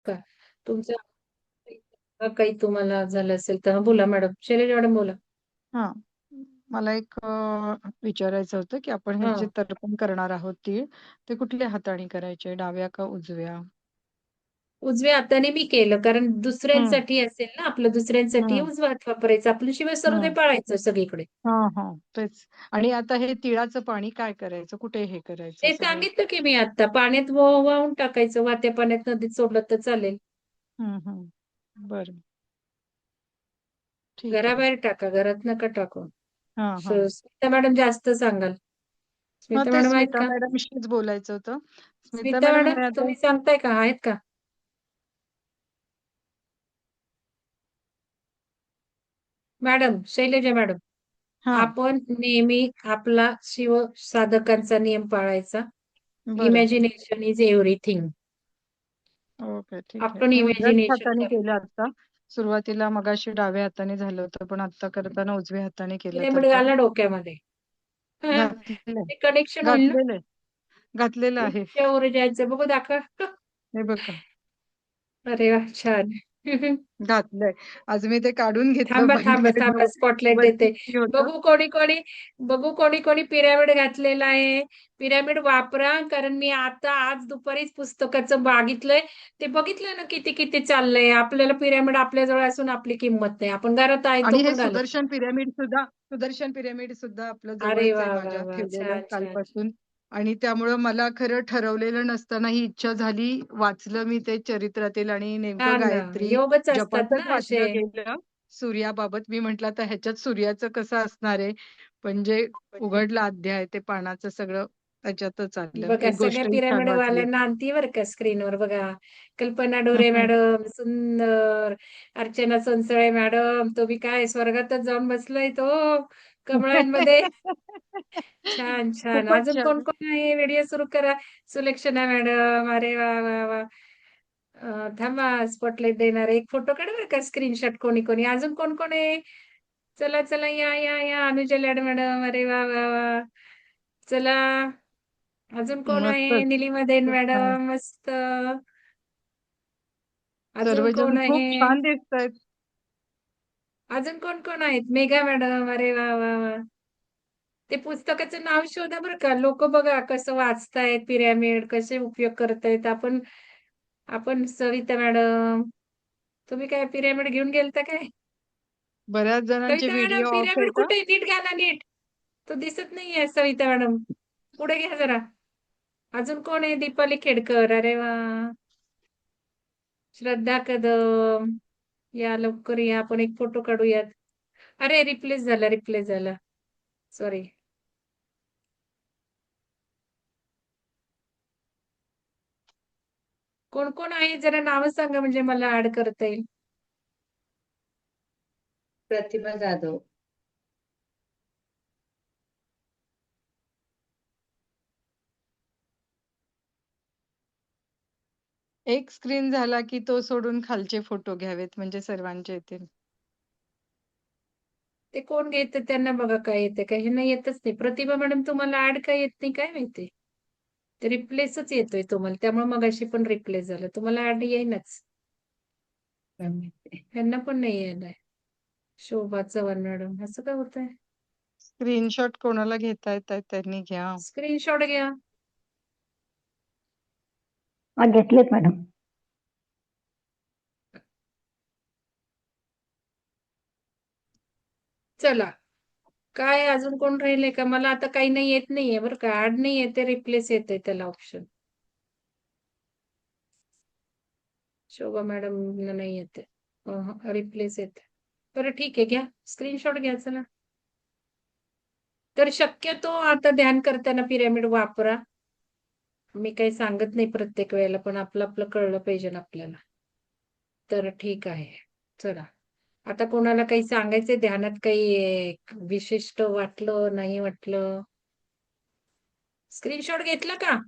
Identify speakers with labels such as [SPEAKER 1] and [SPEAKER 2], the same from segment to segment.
[SPEAKER 1] का तुमचं काही तुम्हाला झालं असेल तर बोला मॅडम. शैलेजा मॅडम बोला.
[SPEAKER 2] हा. मला एक विचारायचं होतं की आपण हे
[SPEAKER 1] हा
[SPEAKER 2] जे तर्पण करणार आहोत तीळ, ते कुठल्या हाताने करायचे, डाव्या का उजव्या?
[SPEAKER 1] उजव्या हाताने मी केलं कारण
[SPEAKER 2] हम्म.
[SPEAKER 1] दुसऱ्यांसाठी असेल ना, आपलं दुसऱ्यांसाठी
[SPEAKER 2] हम्म.
[SPEAKER 1] उजवा हात वापरायचा, आपलं शिवाय सर्व ते
[SPEAKER 2] हम्म.
[SPEAKER 1] पाळायचं सगळीकडे.
[SPEAKER 2] हा हा, तेच. आणि आता हे तिळाचं पाणी काय करायचं, कुठे हे करायचं
[SPEAKER 1] ते
[SPEAKER 2] सगळं?
[SPEAKER 1] सांगितलं की मी आता पाण्यात वाहून टाकायचं, वाहत्या पाण्यात नदीत सोडलं तर चालेल.
[SPEAKER 2] बरं. ठीक आहे.
[SPEAKER 1] घराबाहेर टाका, घरात नका टाकू.
[SPEAKER 2] हा हा.
[SPEAKER 1] स्मिता मॅडम जास्त सांगाल.
[SPEAKER 2] हा,
[SPEAKER 1] स्मिता
[SPEAKER 2] ते
[SPEAKER 1] मॅडम आहेत
[SPEAKER 2] स्मिता
[SPEAKER 1] का?
[SPEAKER 2] मॅडमशीच बोलायचं होतं. स्मिता
[SPEAKER 1] स्मिता
[SPEAKER 2] मॅडम
[SPEAKER 1] मॅडम
[SPEAKER 2] म्हणे आता.
[SPEAKER 1] तुम्ही सांगताय का, आहेत का? मॅडम शैलेजा मॅडम,
[SPEAKER 2] हा.
[SPEAKER 1] आपण नेहमी आपला शिव साधकांचा नियम पाळायचा.
[SPEAKER 2] बरं.
[SPEAKER 1] Imagination is everything.
[SPEAKER 2] ओके, ठीक आहे.
[SPEAKER 1] आपण
[SPEAKER 2] मी उजव्याच
[SPEAKER 1] इमॅजिनेशन
[SPEAKER 2] हाताने
[SPEAKER 1] करा.
[SPEAKER 2] केलं आता. सुरुवातीला मगाशी डाव्या हाताने झालं होतं, पण आता करताना उजव्या हाताने केलं
[SPEAKER 1] पिरॅमिड
[SPEAKER 2] तर्पण.
[SPEAKER 1] घाला डोक्यामध्ये. हं,
[SPEAKER 2] घातलेलं
[SPEAKER 1] ते कनेक्शन होईल ना.
[SPEAKER 2] घातलेलं घातलेलं आहे.
[SPEAKER 1] उच्च ऊर्जाचं बघू दाखवा.
[SPEAKER 2] हे बघा,
[SPEAKER 1] अरे वा, छान.
[SPEAKER 2] घातलंय. आज मी ते काढून घेतलं
[SPEAKER 1] थांबा
[SPEAKER 2] बंद
[SPEAKER 1] थांबा थांबा, स्पॉटलाइट
[SPEAKER 2] वरती
[SPEAKER 1] देते.
[SPEAKER 2] किती होतं.
[SPEAKER 1] बघू कोणी कोणी, बघू कोणी कोणी पिरॅमिड घातलेला आहे. पिरॅमिड वापरा, कारण मी आता आज दुपारीच पुस्तकाचं बघितलंय. ते बघितलं ना किती किती चाललंय. आपल्याला पिरॅमिड आपल्याजवळ असून आपली किंमत नाही. आपण घरात आहे तो
[SPEAKER 2] आणि हे
[SPEAKER 1] पण घालत नाही.
[SPEAKER 2] सुदर्शन पिरॅमिड सुद्धा आपलं
[SPEAKER 1] अरे
[SPEAKER 2] जवळच
[SPEAKER 1] वा
[SPEAKER 2] आहे,
[SPEAKER 1] वा
[SPEAKER 2] माझ्या
[SPEAKER 1] वा,
[SPEAKER 2] ठेवलेलं
[SPEAKER 1] छान छान.
[SPEAKER 2] कालपासून. आणि त्यामुळं मला खरं ठरवलेलं नसताना ही इच्छा झाली. वाचलं मी ते चरित्रातील, आणि नेमकं
[SPEAKER 1] छान ना,
[SPEAKER 2] गायत्री
[SPEAKER 1] योगच असतात
[SPEAKER 2] जपाचंच
[SPEAKER 1] ना असे.
[SPEAKER 2] वाचलं गेलं सूर्याबाबत. मी म्हंटल आता ह्याच्यात सूर्याचं कसं असणार आहे, पण जे उघडला अध्याय ते पानाचं सगळं त्याच्यातच आलं.
[SPEAKER 1] बघा
[SPEAKER 2] एक
[SPEAKER 1] सगळ्या
[SPEAKER 2] गोष्टही छान
[SPEAKER 1] पिरॅमिड
[SPEAKER 2] वाटली.
[SPEAKER 1] वाल्यांना आणती बरं का स्क्रीनवर बघा. कल्पना डोरे मॅडम सुंदर, अर्चना सोनसळे मॅडम तो बी काय स्वर्गातच जाऊन बसलाय तो कमळांमध्ये. छान छान.
[SPEAKER 2] खूपच
[SPEAKER 1] अजून कोण
[SPEAKER 2] छान.
[SPEAKER 1] कोण आहे? व्हिडिओ सुरू करा. सुलक्षणा मॅडम, अरे वा वा वा. थांबा स्पॉटलाइट देणार, एक फोटो काढ बरं का स्क्रीनशॉट. कोणी कोणी अजून कोण कोण आहे? चला चला, या या या, अनुजा लाड मॅडम, अरे वा वा वा. चला, अजून कोण आहे?
[SPEAKER 2] मस्तच.
[SPEAKER 1] निलिमा देन
[SPEAKER 2] खूप छान.
[SPEAKER 1] मॅडम, मस्त. अजून
[SPEAKER 2] सर्वजण
[SPEAKER 1] कोण
[SPEAKER 2] खूप
[SPEAKER 1] आहे?
[SPEAKER 2] छान दिसतायत.
[SPEAKER 1] अजून कोण कोण आहेत? मेघा मॅडम, अरे वा वा वा. ते पुस्तकाचं नाव शोधा बरं का. लोक बघा कसं वाचतायत, पिरॅमिड कसे उपयोग करतायत. आपण आपण सविता मॅडम, तुम्ही काय पिरॅमिड घेऊन गेलता काय?
[SPEAKER 2] बऱ्याच जणांचे
[SPEAKER 1] Savita madam
[SPEAKER 2] video off
[SPEAKER 1] pyramid
[SPEAKER 2] आहेत.
[SPEAKER 1] कुठे आहे? नीट घाला नीट. तो दिसत नाहीये सविता मॅडम. पुढे घ्या जरा. अजून कोण आहे? दीपाली खेडकर, अरे वा. श्रद्धा कदम, या लवकर या, आपण एक फोटो काढूयात. अरे रिप्लेस झाला, रिप्लेस झाला, सॉरी. कोण कोण आहे जरा नाव सांगा म्हणजे मला ऍड करता येईल.
[SPEAKER 3] प्रतिभा जाधव.
[SPEAKER 2] एक स्क्रीन झाला की तो सोडून खालचे फोटो घ्यावेत, म्हणजे सर्वांचे येतील.
[SPEAKER 1] ते कोण घेतं त्यांना बघा काय येते, काही नाही येतच नाही. प्रतिभा मॅडम तुम्हाला ऍड काय येत नाही काय माहिती. ते रिप्लेसच येतोय तुम्हाला, त्यामुळे मग अशी पण रिप्लेस झालं. तुम्हाला ऍड येईनच. त्यांना पण नाही येणार. शोभा चव्हाण मॅडम, असं काय होतंय?
[SPEAKER 2] स्क्रीनशॉट कोणाला घेता येतात त्यांनी घ्या.
[SPEAKER 1] स्क्रीनशॉट घ्या.
[SPEAKER 3] घेतलेत मॅडम.
[SPEAKER 1] चला, काय अजून कोण राहिले का? मला आता काही नाही येत नाहीये बरं का. ऍड नाही येते, रिप्लेस येते त्याला ऑप्शन. शोभा मॅडम नाही येते, रिप्लेस येते. बरं ठीक आहे, घ्या स्क्रीनशॉट घ्या. चला, तर शक्यतो आता ध्यान करताना पिरॅमिड वापरा. मी काही सांगत नाही प्रत्येक वेळेला, पण आपलं आपलं कळलं पाहिजे ना आपल्याला. तर ठीक आहे. चला, आता कोणाला काही सांगायचंय ध्यानात, काही विशिष्ट वाटलं नाही वाटलं? स्क्रीनशॉट घेतला का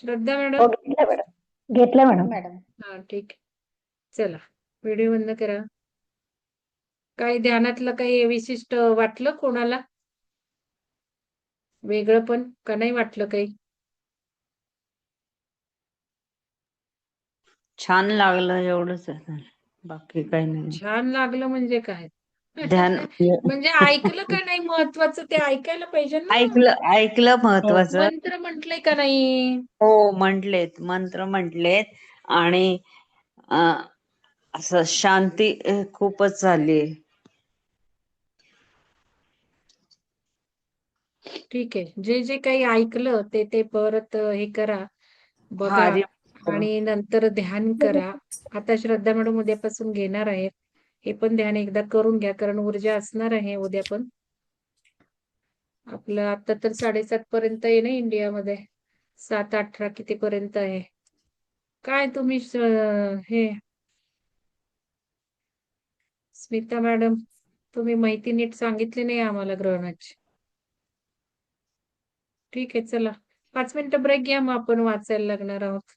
[SPEAKER 1] श्रद्धा
[SPEAKER 3] हो,
[SPEAKER 1] मॅडम?
[SPEAKER 3] घेतलंय मॅडम. घेतलंय मॅडम.
[SPEAKER 1] हा ठीक आहे. चला, व्हिडिओ बंद करा. काही ध्यानातलं काही विशिष्ट वाटलं कोणाला? वेगळं पण का नाही वाटलं काही?
[SPEAKER 4] छान लागलं एवढंच आहे. बाकी काही नाही.
[SPEAKER 1] छान लागलं म्हणजे काय?
[SPEAKER 4] ध्यान
[SPEAKER 1] म्हणजे ऐकलं का नाही महत्वाचं ते ऐकायला पाहिजे ना.
[SPEAKER 4] ऐकलं महत्वाचं.
[SPEAKER 1] मंत्र म्हटलंय का नाही?
[SPEAKER 4] हो म्हटलेत, मंत्र म्हटलेत आणि असं शांती खूपच झालीये.
[SPEAKER 1] ठीक आहे. जे जे काही ऐकलं ते ते परत हे करा, बघा
[SPEAKER 4] हरी
[SPEAKER 1] आणि नंतर ध्यान करा. आता श्रद्धा मॅडम उद्यापासून घेणार आहेत. हे पण ध्यान एकदा करून घ्या कारण ऊर्जा असणार आहे उद्या पण. आपलं आता तर 7:30 पर्यंत आहे ना इंडियामध्ये. 7:18 किती पर्यंत आहे? काय तुम्ही हे स्मिता मॅडम तुम्ही माहिती नीट सांगितली नाही आम्हाला ग्रहणाची. ठीक आहे चला 5 मिनिटं ब्रेक घ्या मग आपण वाचायला लागणार आहोत.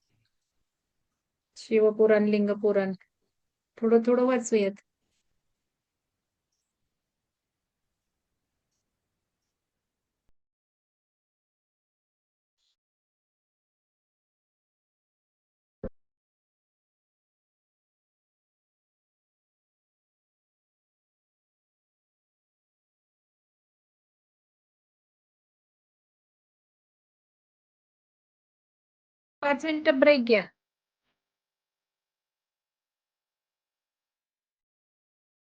[SPEAKER 1] शिवपुराण लिंगपुराण थोडं थोडं वाचूयात. पाच मिनिटं ब्रेक घ्या.